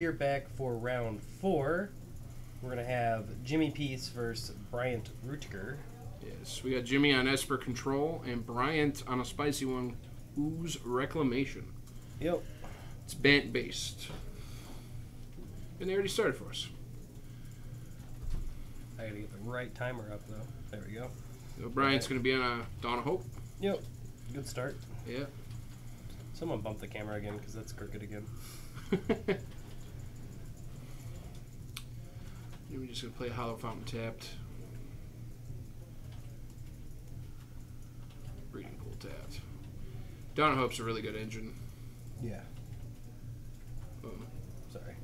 Here back for round 4. We're going to have Jimmy Pease versus Bryant Ruettiger. Yes, we got Jimmy on Esper Control and Bryant on a spicy one, Ooze Reclamation. Yep. It's Bant based. And they already started for us. I got to get the right timer up, though. There we go. So Bryant's going to be on a Dawn of Hope. Yep. Good start. Yeah. Someone bump the camera again because that's crooked again. We're just going to play Hollow Fountain tapped. Breeding Pool tapped. Dawn of Hope's a really good engine. Yeah. Sorry.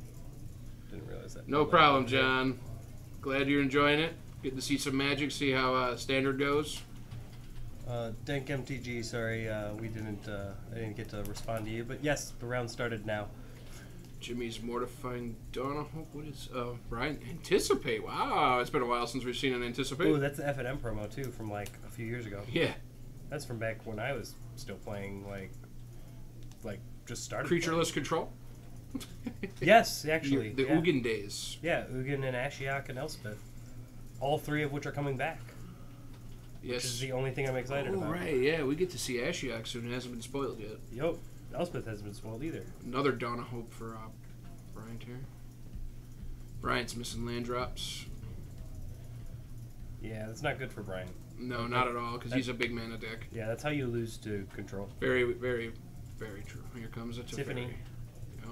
Didn't realize that. No problem, John. Glad you're enjoying it. Getting to see some magic, see how standard goes. Dank MTG, sorry, we didn't. I didn't get to respond to you, but yes, the round started now. Jimmy's Mortifying Dawn of Hope. What is Bryant? Anticipate. Wow, it's been a while since we've seen an Anticipate. Oh, that's the F&M promo too, from like a few years ago. Yeah. That's from back when I was still playing, like just started. Creatureless Control. Yes, actually. The Ugin days. Yeah, Ugin and Ashiok and Elspeth. All three of which are coming back. Yes. Which is the only thing I'm excited about. Oh, right, yeah. We get to see Ashiok soon. It hasn't been spoiled yet. Yup. Elspeth hasn't been spoiled either. Another Dawn of Hope for Bryant here. Bryant's missing land drops. Yeah, that's not good for Bryant. No, not at all, because he's a big mana deck. Yeah, that's how you lose to Control. Very, very, very true. Here comes a Tiffany. Yep.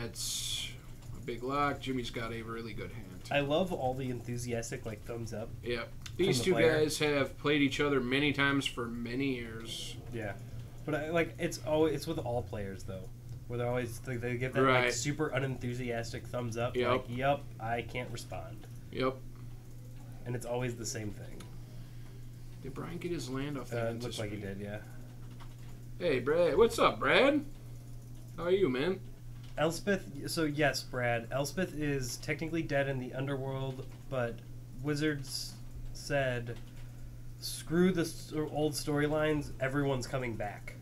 That's a big lock. Jimmy's got a really good hand. I love all the enthusiastic thumbs up. Yep. These two guys have played each other many times for many years. Yeah. But it's with all players though, where they're always they give that super unenthusiastic thumbs up. Yep. Like, yep, I can't respond. Yep. And it's always the same thing. Did Brian get his land off that? It looks like he did, yeah. Hey, Brad. What's up, Brad? How are you, man? Elspeth. So yes, Brad. Elspeth is technically dead in the underworld, but Wizards said, screw the old storylines. Everyone's coming back.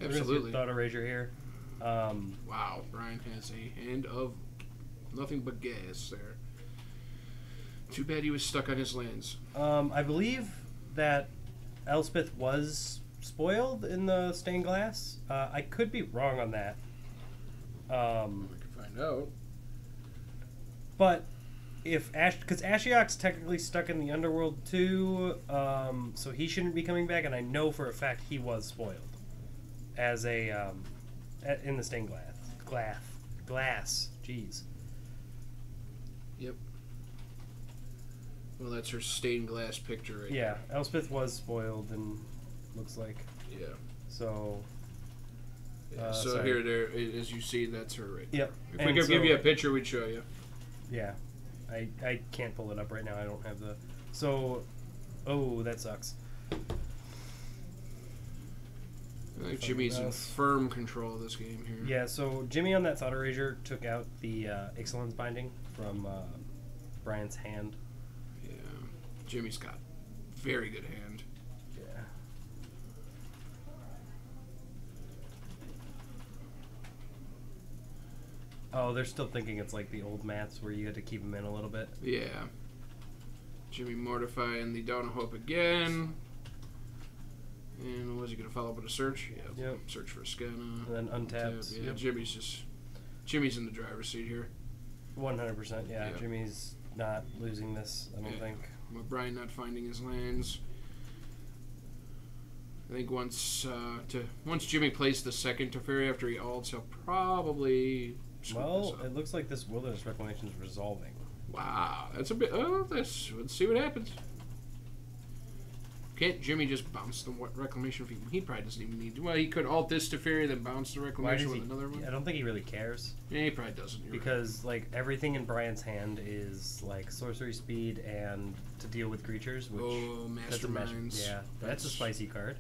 Absolutely. Thought erasure here. Wow, Brian has a hand of nothing but gas there. Too bad he was stuck on his lands. I believe that Elspeth was spoiled in the stained glass. I could be wrong on that. We can find out. But if because Ashiok's technically stuck in the underworld too, so he shouldn't be coming back. And I know for a fact he was spoiled as a in the stained glass. Jeez. Yep. Well, that's her stained glass picture right there. Yeah, Elspeth was spoiled and looks like. Yeah. So. Yeah, so here, there, as you see, that's her right there. Yep. If we could give you a picture, we'd show you. Yeah. I can't pull it up right now. I don't have the... So... Oh, that sucks. I think Jimmy's in firm control of this game here. Yeah, so Jimmy on that Thought Erasure took out the Ixalan's Binding from Bryant's hand. Yeah. Jimmy's got very good hand. Yeah. Oh, they're still thinking it's like the old mats where you had to keep them in a little bit. Yeah. Jimmy mortifying the Dawn of Hope again. And was he going to follow up with a search? Yeah. Yep. Search for a Scanna. And then untapped. Yeah, yep. Jimmy's in the driver's seat here. 100%, yeah. Jimmy's not losing this, I don't think. With Brian not finding his lands. I think once Jimmy plays the second Teferi after he ults, he'll probably... Well, it looks like this Wilderness Reclamation is resolving. Wow, that's a bit... Oh, let's see what happens. Can't Jimmy just bounce the Reclamation? He probably doesn't even need to. Well, he could alt this Teferi, then bounce the Reclamation with another one. I don't think he really cares. Yeah, he probably doesn't. Because, everything in Brian's hand is, sorcery speed and to deal with creatures, which... Oh, Masterminds. Yeah, that's a spicy card.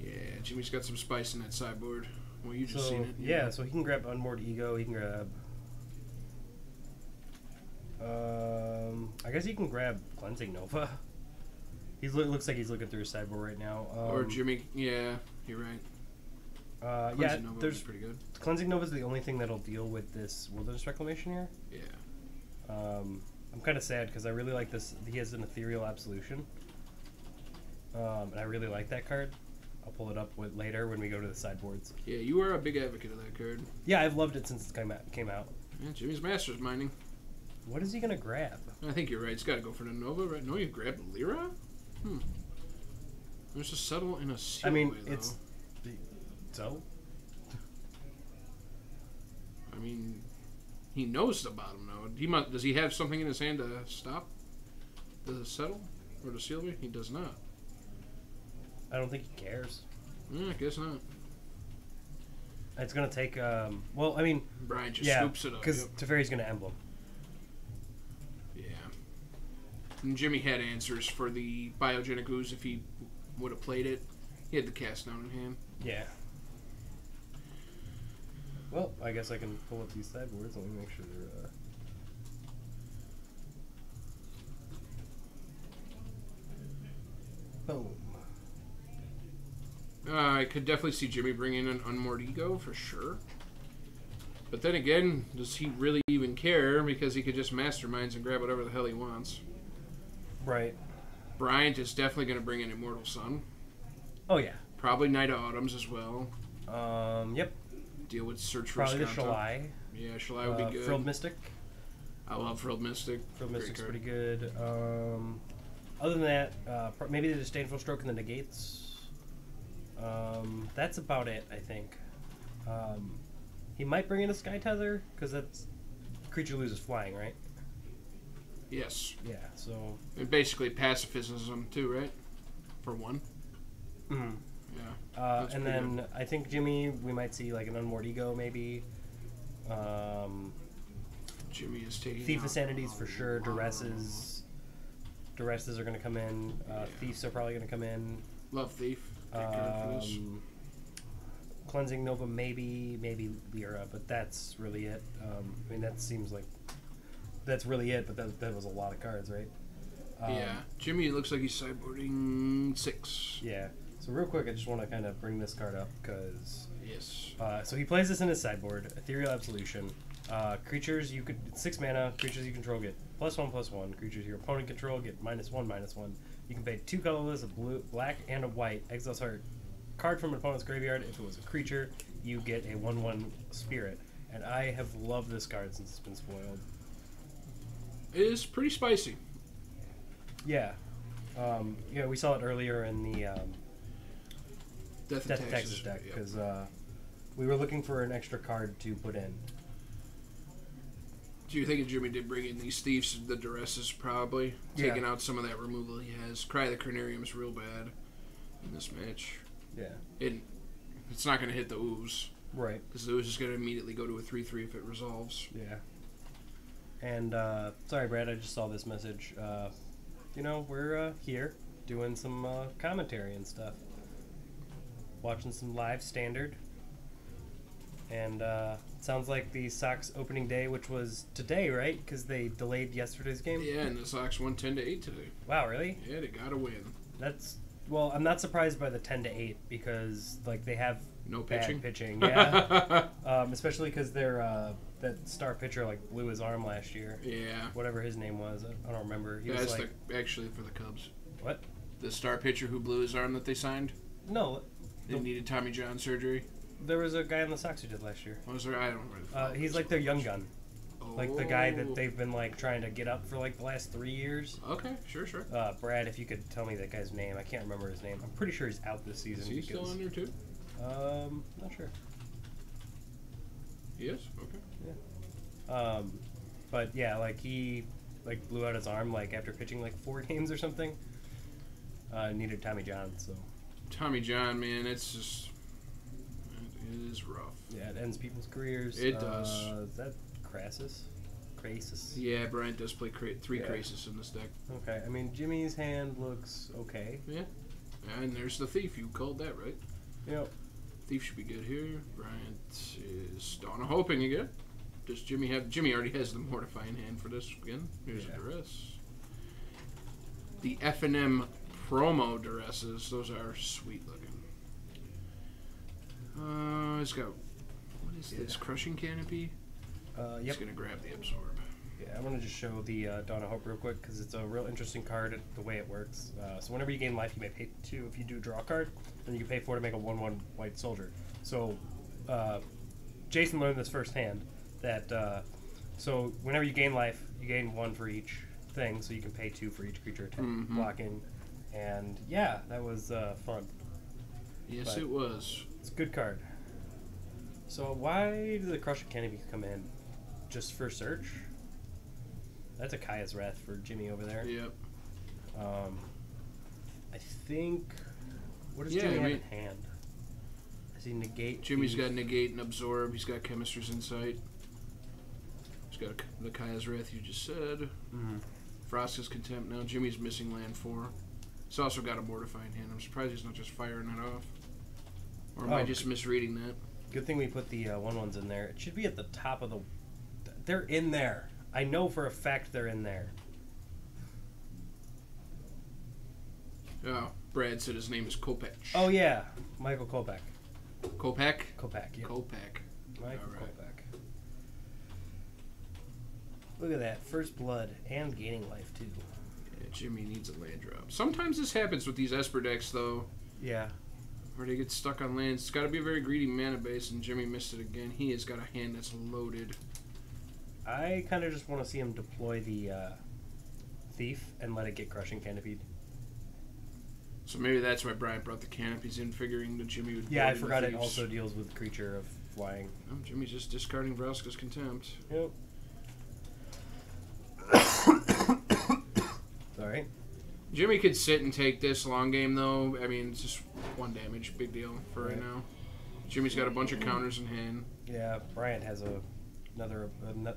Yeah, Jimmy's got some spice in that sideboard. Well, you just seen it. Yeah, so he can grab Unmoored Ego, he can grab... I guess he can grab Cleansing Nova. He looks like he's looking through his sideboard right now. Or Jimmy, yeah, you're right. Yeah, Cleansing Nova there's was pretty good. Cleansing Nova is the only thing that'll deal with this Wilderness Reclamation here. Yeah. I'm kind of sad because I really like this. He has an Ethereal Absolution. And I really like that card. I'll pull it up later when we go to the sideboards. Yeah, you are a big advocate of that card. Yeah, I've loved it since it came out. Yeah, Jimmy's Masters Mining. What is he going to grab? I think you're right. It's got to go for the Nova, right? No, you grabbed Lyra? There's a Settle and a Seal. I mean, away, it's... So? I mean, he knows the bottom node. Does he have something in his hand to stop the Settle? Or the Seal me? He does not. I don't think he cares. I guess not. It's going to take... well, I mean... Bryant just scoops it up. Because Teferi's going to Emblem. Yeah. And Jimmy had answers for the Biogenic Ooze if he would have played it. He had the cast down in hand. Yeah. Well, I guess I can pull up these sideboards. Let me make sure they're... Boom. I could definitely see Jimmy bringing an Unmoored Ego for sure. But then again, does he really even care? Because he could just Masterminds and grab whatever the hell he wants. Right. Bryant is definitely going to bring an Immortal Sun. Oh, yeah. Probably Knight of Autumns as well. Yep. Deal with Search for Probably the Skanta. Shalai. Yeah, Shalai would be good. Frilled Mystic. I love Frilled Mystic. Frilled Mystic's pretty good. Other than that, maybe the Disdainful Stroke and the Negates. That's about it, I think. He might bring in a Sky Tether, because that's... Creature loses flying, right? Yes. Yeah, so... And basically pacifism too, right? For one. Mm-hmm. Yeah. And then good. I think Jimmy, we might see like an Unmoored Ego, maybe. Jimmy is taking Thief of Sanities for sure. Duresses are going to come in. Thieves are probably going to come in. Love Thief. For this. Cleansing Nova, maybe Lyra, but that's really it. I mean, that seems like that's really it, but that was a lot of cards, right? Yeah. Jimmy looks like he's sideboarding 6. Yeah. So real quick, I just want to kind of bring this card up because... Yes. So he plays this in his sideboard. Ethereal Absolution. Creatures you could... 6 mana. Creatures you control get +1/+1. Creatures your opponent control get -1/-1. You can pay 2 colorless, a blue, black, and a white. Exiles heart. Card from an opponent's graveyard. If it was a creature, you get a 1/1 spirit. And I have loved this card since it's been spoiled. It is pretty spicy. Yeah. Yeah, we saw it earlier in the Death of Texas deck because we were looking for an extra card to put in. Do you think if Jimmy did bring in these Thieves, the Duresses probably taking out some of that removal he has? Cry the Carnarium's real bad in this match. Yeah. It's not going to hit the Ooze. Right. Because the Ooze is going to immediately go to a 3/3 if it resolves. Yeah. And, sorry, Brad, I just saw this message. You know, we're here doing some commentary and stuff. Watching some live Standard. And it sounds like the Sox opening day, which was today, right? Because they delayed yesterday's game? Yeah, and the Sox won 10-8 today. Wow, really? Yeah, they got to win. That's... Well, I'm not surprised by the 10-8 because, like, they have no bad pitching. Yeah. Especially because they're that star pitcher like blew his arm last year. Yeah. Whatever his name was, I don't remember. He was like actually for the Cubs. What? The star pitcher who blew his arm that they signed. No. They needed Tommy John surgery. There was a guy on the Sox who did last year. Was there? I don't remember. He's like their young gun. Oh. Like the guy that they've been like trying to get up for like the last 3 years. Okay, sure. Brad, if you could tell me that guy's name, I can't remember his name. I'm pretty sure he's out this season. Is he still on there too? Not sure. He is? Okay. Yeah. But yeah, like he like blew out his arm like after pitching like 4 games or something. Needed Tommy John, so. Tommy John, man, it is rough. Yeah, it ends people's careers. It does. Is that Crassus? Yeah, Bryant does play 3 Crassus in this deck. Okay, I mean, Jimmy's hand looks okay. Yeah. And there's the Thief. You called that, right? Yep. Thief should be good here. Bryant is Dawn of Hope again. Does Jimmy have... Jimmy already has the Mortifying hand for this again. Here's a Duress. The F&M promo Duresses. Those are sweet looking. He's got, what is this, Crushing Canopy? Yep. He's going to grab the Absorb. Yeah, I want to just show the Dawn of Hope real quick because it's a real interesting card, the way it works. So whenever you gain life, you may pay 2 if you do draw a card, then you can pay 4 to make a 1/1 white soldier. So Jason learned this firsthand, that so whenever you gain life, you gain 1 for each thing, so you can pay 2 for each creature attack, blocking. And yeah, that was fun. Yes, but it was. it's a good card. So why did the Crushing Canopy come in? Just for search? That's a Kaya's Wrath for Jimmy over there. Yep. I think... What does Jimmy have in hand? Does he negate? Jimmy's got Negate and Absorb. He's got Chemist's Insight. He's got the Kaya's Wrath you just said. Frost's Contempt now. Jimmy's missing land 4. He's also got a Mortifying Hand. I'm surprised he's not just firing it off. Or am I just misreading that? Good thing we put the 1/1s in there. It should be at the top of the... They're in there. I know for a fact they're in there. Oh, Brad said his name is Kopech. Oh, yeah. Michael Kopech. Kopech? Kopech, yeah. Kopech. Michael All right. Kopech. Look at that. First blood and gaining life, too. Yeah, Jimmy needs a land drop. Sometimes this happens with these Esper decks, though. Yeah. Where they get stuck on lands. It's got to be a very greedy mana base, and Jimmy missed it again. He has got a hand that's loaded. I kind of just want to see him deploy the Thief and let it get Crushing Canopied. So maybe that's why Bryant brought the Canopies in, figuring that Jimmy would... Yeah, I forgot it also deals with creature of flying. Oh, Jimmy's just discarding Vraska's Contempt. Yep. Sorry. Jimmy could sit and take this long game, though. I mean, it's just 1 damage. Big deal for right now. Jimmy's got a bunch of counters in hand. Yeah, Bryant has an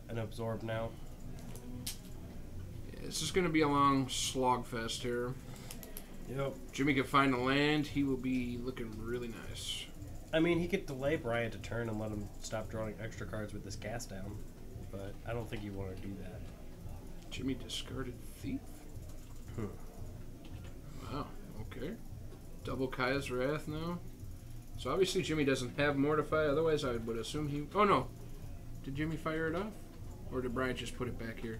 Absorb now. Yeah, it's just going to be a long slogfest here. Yep. Jimmy can find a land. He will be looking really nice. I mean, he could delay Bryant a turn and let him stop drawing extra cards with this cast down, but I don't think you want to do that. Jimmy discarded Thief? Wow, okay. Double Kaya's Wrath now. So obviously Jimmy doesn't have Mortify, otherwise I would assume he... Oh no! Did Jimmy fire it off? Or did Bryant just put it back here?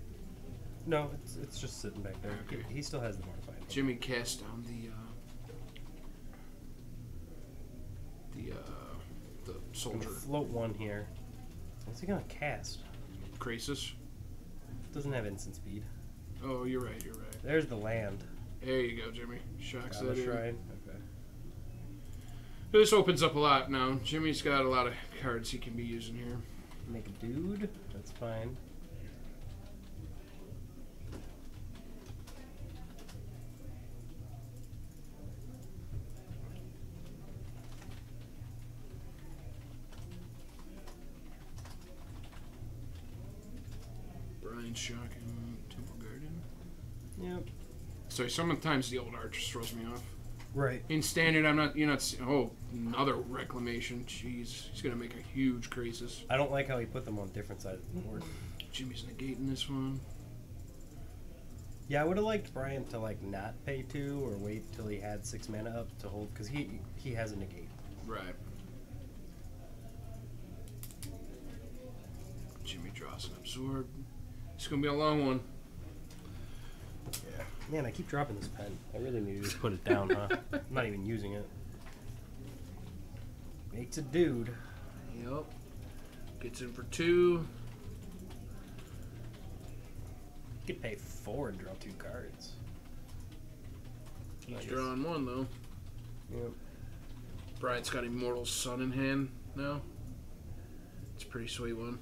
No, it's just sitting back there. Okay. He still has the Mortified. Jimmy cast down the soldier. Float 1 here. What's he gonna cast? Krasis? Doesn't have instant speed. Oh, you're right, you're right. There's the land. There you go, Jimmy. Shocks that in. Shrine. Okay. This opens up a lot now. Jimmy's got a lot of cards he can be using here. Make a dude. That's fine. Brian shocking Temple Garden. Yep. Sorry, sometimes the old art just throws me off. Right. In standard, you're not. Oh, another Reclamation. Jeez, he's gonna make a huge Krasis. I don't like how he put them on different sides of the board. Jimmy's negating this one. Yeah, I would have liked Brian to like not pay 2 or wait till he had 6 mana up to hold, because he has a negate. Right. Jimmy draws an Absorb. It's gonna be a long one. Yeah. Man, I keep dropping this pen. I really need to just put it down, huh? I'm not even using it. Makes a dude. Yep. Gets in for 2. You could pay 4 and draw 2 cards. He's drawing 1 though. Yep. Bryant's got Immortal Sun in hand now. It's a pretty sweet one.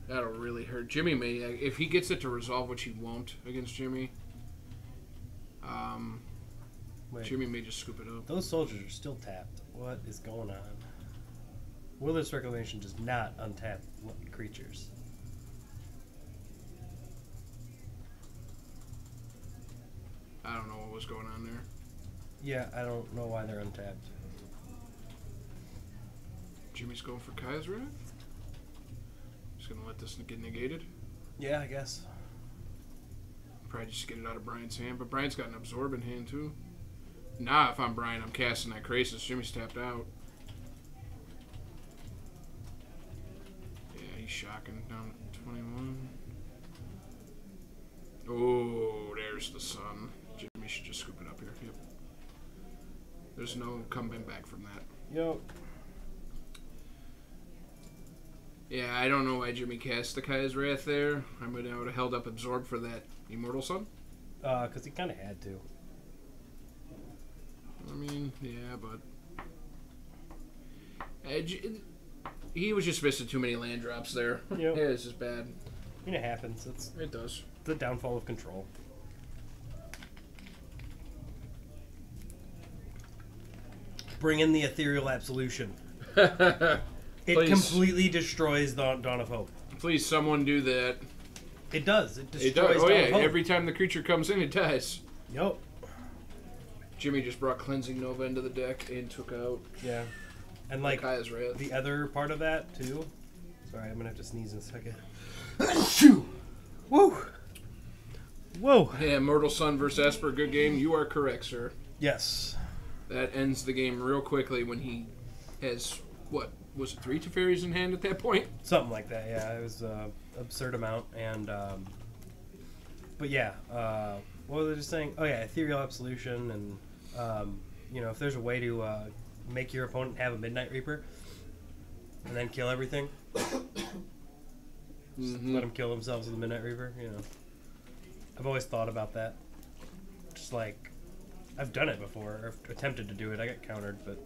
That'll really hurt. Jimmy may, if he gets it to resolve, which he won't against Jimmy, Wait, Jimmy may just scoop it up. those soldiers are still tapped. What is going on? Wilderness Reclamation does not untap creatures. I don't know what was going on there. Yeah, I don't know why they're untapped. Jimmy's going for Kaya's Wrath. Just gonna let this get negated. Yeah, I guess. Probably just get it out of Brian's hand, but Brian's got an Absorb in hand too. Nah, if I'm Brian, I'm casting that Krasis. Jimmy's tapped out. shocking. Down to 21. Oh, there's the sun. Jimmy should just scoop it up here. Yep. There's no coming back from that. Yep. Yeah, I don't know why Jimmy cast the Kaya's Wrath there. I would have held up Absorb for that Immortal Sun. Because he kind of had to. I mean, yeah, but... he was just missing too many land drops there. Yep. Yeah, this is bad. I mean, it happens. It does. The downfall of control. Bring in the Ethereal Absolution. It Please. Completely destroys the Dawn of Hope. Please, someone do that. It does. It destroys It does. Oh, Dawn yeah. of Hope. Every time the creature comes in, it dies. Yep. Jimmy just brought Cleansing Nova into the deck and took out Yeah. And, like, Kaya's Wrath. the other part of that, too. Sorry, I'm going to have to sneeze in a second. Woo! Whoa! Yeah, Immortal Sun versus Esper. Good game. You are correct, sir. Yes. That ends the game real quickly when he has, what, was it 3 Teferis in hand at that point? Something like that, yeah. It was an absurd amount. And, but yeah, what was I just saying? Oh, yeah, Ethereal Absolution. And, you know, if there's a way to make your opponent have a Midnight Reaper and then kill everything, just let them kill themselves with the Midnight Reaper, you know. I've always thought about that. Just like, I've done it before, or attempted to do it. I got countered, but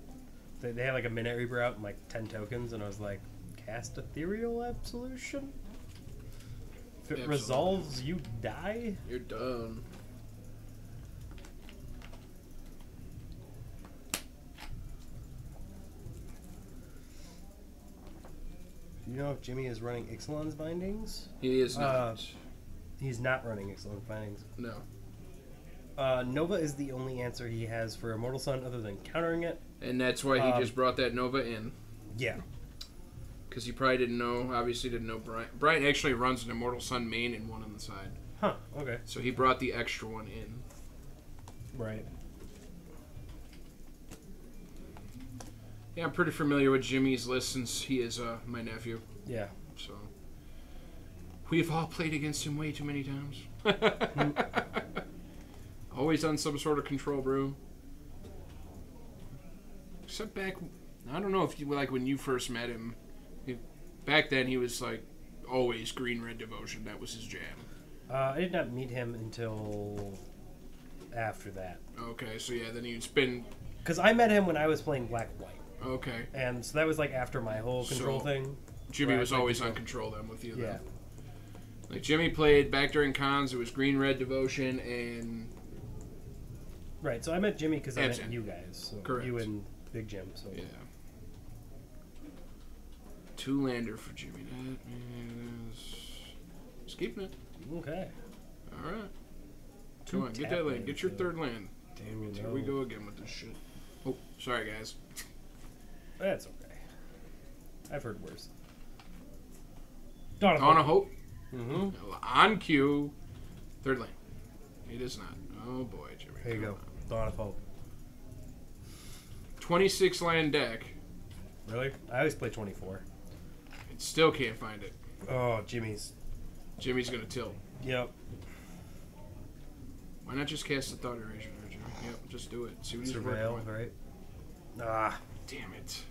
they had like a Midnight Reaper out and like 10 tokens, and I was like, cast Ethereal Absolution? If it Absolutely. resolves, you die? You're done. Do you know if Jimmy is running Ixalan's Bindings? He is not. He's not running Ixalan's Bindings. No. Nova is the only answer he has for Immortal Sun other than countering it. And that's why he just brought that Nova in. Yeah. Because he probably didn't know, obviously didn't know Bryant. Bryant actually runs an Immortal Sun main and one on the side. Huh, okay. So he brought the extra one in. Right. Yeah, I'm pretty familiar with Jimmy's list since he is my nephew. Yeah. So we've all played against him way too many times. Always on some sort of control brew. Except back, I don't know if you like when you first met him. Back then he was like always green-red devotion. That was his jam. I did not meet him until after that. Okay, so yeah, then he's been. Because I met him when I was playing Black-White. Okay. And so that was like after my whole control thing. Jimmy was always on control then with you. Yeah. Like Jimmy played back during cons. It was green-red devotion and. Right. So I met Jimmy because I met Absent. you guys. So Correct. You and Big Jim. So Yeah. 2-lander for Jimmy. That is. Just keeping it. Okay. All right. Come on, get that land. Get your third land. Damn it. Here we go again with this shit. Oh, sorry guys. That's okay. I've heard worse. Dawn of Dawn of Hope. Hope. Mm-hmm. On cue. Third lane. It is not. Oh boy, Jimmy. There you go. Dawn of Hope. 26 land deck. Really? I always play 24. It still can't find it. Oh, Jimmy's. Jimmy's gonna tilt. Yep. Why not just cast the Thought Erasure there, Jimmy? Yep, just do it. See what he's Surveil, working with. right? Ah. Damn it.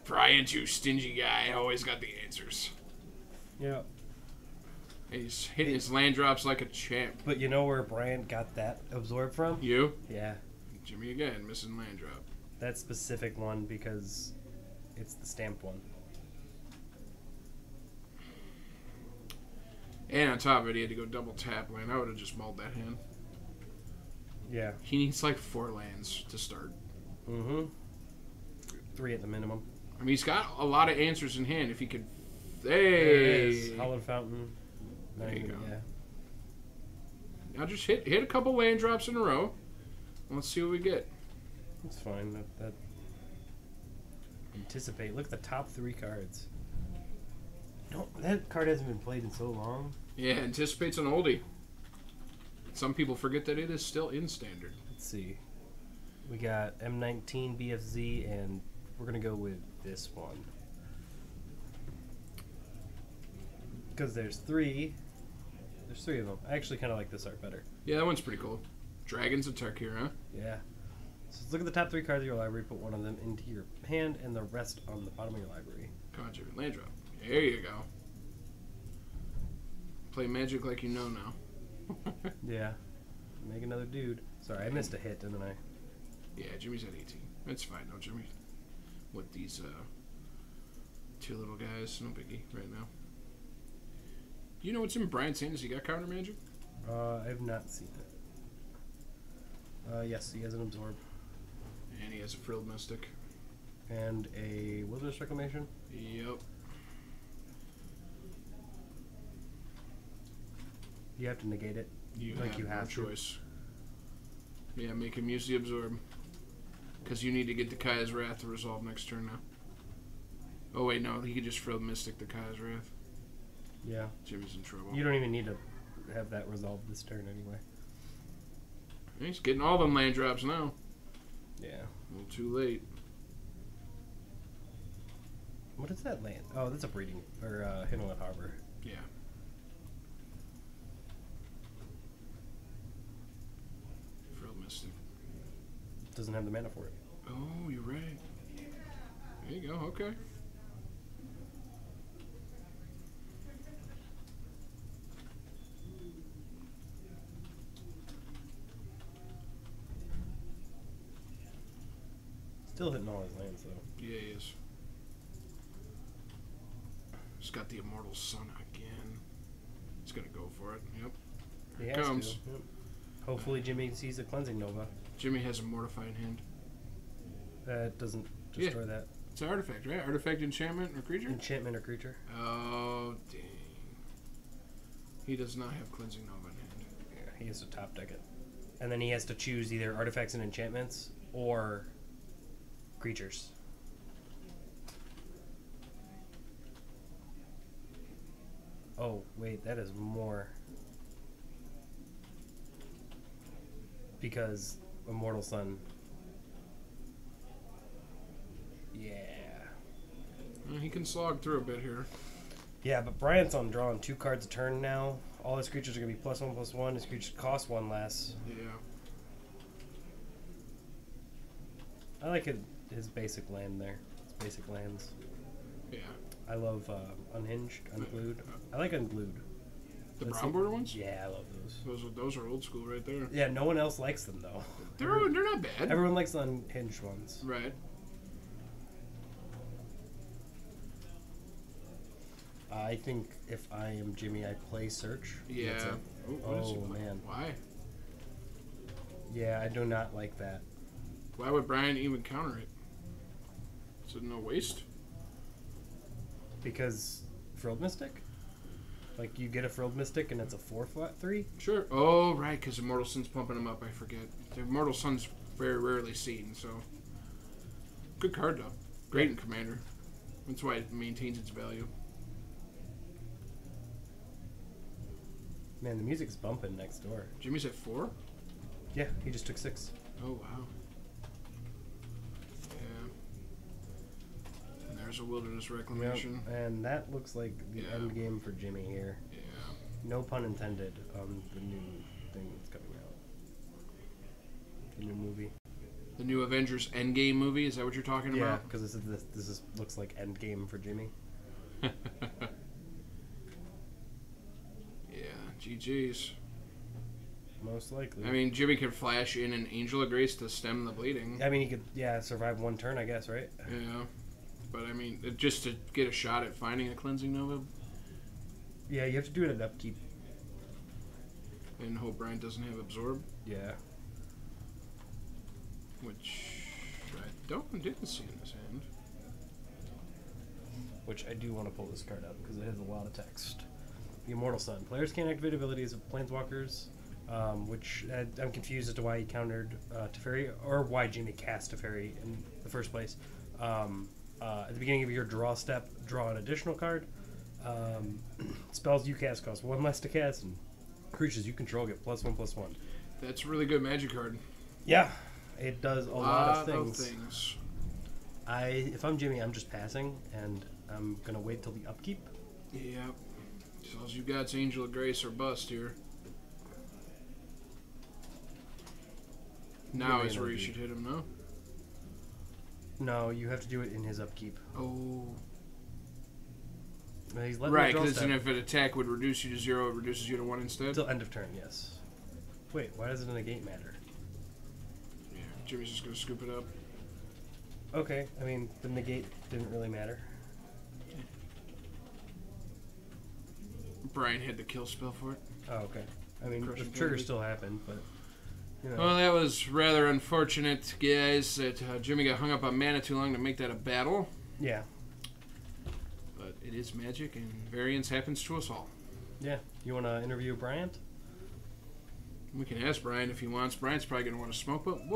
Bryant, you stingy guy, always got the answers. Yep. He's hitting his land drops like a champ. But you know where Bryant got that absorb from? You? Yeah. Jimmy again, missing land drop. That specific one because it's the stamped one. And on top of it, he had to go double tap land. I would have just mauled that hand. Yeah. He needs like 4 lands to start. Mm-hmm. 3 at the minimum. I mean, he's got a lot of answers in hand. If he could... There it Hey! is. Hallowed Fountain. There you go. Yeah. Now just hit a couple land drops in a row. Let's see what we get. That's fine. That anticipate. Look at the top 3 cards. No, that card hasn't been played in so long. Yeah, anticipate's an oldie. Some people forget that it is still in standard. Let's see. We got M19 BFZ, and we're gonna go with this one. Because there's three. There's three of them. I actually kind of like this art better. Yeah, that one's pretty cool. Dragon's attack here, huh? Yeah. So let's look at the top 3 cards of your library. Put one of them into your hand and the rest on the bottom of your library. Conjure land drop. There you go. Play Magic like you know now. Yeah. Make another dude. Sorry, I missed a hit, didn't I? Yeah, Jimmy's at 18. That's fine, no, Jimmy. With these 2 little guys, no biggie right now. You know what's in Bryant's hand? Has he got counter magic? I have not seen it. Yes, he has an absorb. And he has a frilled mystic. And a wilderness reclamation? Yep. You have to negate it. You like have no choice. Yeah, make him use the absorb. Because you need to get the Kaya's Wrath to resolve next turn now. Oh wait, no, he could just frill mystic the Kaya's Wrath. Yeah. Jimmy's in trouble. You don't even need to have that resolved this turn anyway. He's getting all them land drops now. Yeah. A little too late. What is that land? Oh, that's a breeding or Hinterland Harbor. Yeah. Frill mystic. Doesn't have the mana for it. Oh, you're right. There you go. Okay. Still hitting all his lands though. Yeah, he is. He's got the Immortal Sun again. He's gonna go for it. Yep. Here it comes. Yep. Hopefully Jimmy sees a Cleansing Nova. Jimmy has a Mortify in hand. That doesn't destroy that. It's an artifact, right? Artifact, enchantment, or creature? Enchantment or creature. Oh, dang. He does not have Cleansing Nova in hand. Yeah, he has to top deck it. And then he has to choose either artifacts and enchantments or creatures. Oh, wait, that is more. Because Immortal Sun. Yeah. Well, he can slog through a bit here. Yeah, but Bryant's on drawing 2 cards a turn now. All his creatures are going to be +1/+1. His creatures cost 1 less. Yeah. I like his basic land there. His basic lands. Yeah. I love Unhinged, Unglued. I like Unglued. The brown border ones? Yeah, I love those. Those are old school right there. Yeah, no one else likes them though. They're not bad. Everyone likes the Unhinged ones. Right. I think if I am Jimmy, I play Search. Yeah. That's it. Oh, man. Why? Yeah, I do not like that. Why would Bryant even counter it? Is it no waste? Because Frilled Mystic? Like, you get a Frilled Mystic and it's a 4/3? Sure. Oh, right, because Immortal Sun's pumping them up, I forget. The Immortal Sun's very rarely seen, so... Good card, though. Great in Commander. That's why it maintains its value. Man, the music's bumping next door. Jimmy's at 4? Yeah, he just took 6. Oh, wow. Yeah. And there's a Wilderness Reclamation. Yep, and that looks like the end game for Jimmy here. Yeah. No pun intended on the new thing that's coming out. The new movie. The new Avengers Endgame movie? Is that what you're talking Yeah, about? because this looks like end game for Jimmy. Yeah, GG's. Most likely. I mean, Jimmy could flash in an Angel of Grace to stem the bleeding. I mean, he could, survive 1 turn, I guess, right? Yeah. But, I mean, just to get a shot at finding a Cleansing Nova. Yeah, you have to do it at upkeep. And hope Bryant doesn't have Absorb. Yeah. Which I didn't see in this hand. Which I do want to pull this card up because it has a lot of text. The Immortal Sun. Players can't activate abilities of Planeswalkers, which I'm confused as to why he countered Teferi, or why Jimmy cast Teferi in the first place. At the beginning of your draw step, draw an additional card. Spells you cast cost 1 less to cast, and creatures you control get +1/+1. That's a really good Magic card. Yeah, it does a lot of things. things. If I'm Jimmy, I'm just passing, and I'm gonna wait till the upkeep. Yep. So all you got's Angel of Grace or bust here. Now is where you should hit him, no? No, you have to do it in his upkeep. Oh. No, he's letting Right, draw because step then if an attack would reduce you to 0, it reduces you to 1 instead. till end of turn. Yes. Wait, why does it negate matter? Yeah, Jimmy's just gonna scoop it up. Okay, I mean the negate didn't really matter. Bryant had the kill spell for it. Oh, okay. I mean Crushing the trigger penalty. still happened, but you know. Well, that was rather unfortunate, guys, that Jimmy got hung up on mana too long to make that a battle. Yeah. But it is Magic, and variance happens to us all. Yeah. You want to interview Bryant? We can ask Bryant if he wants. Bryant's probably going to want to smoke, but we'll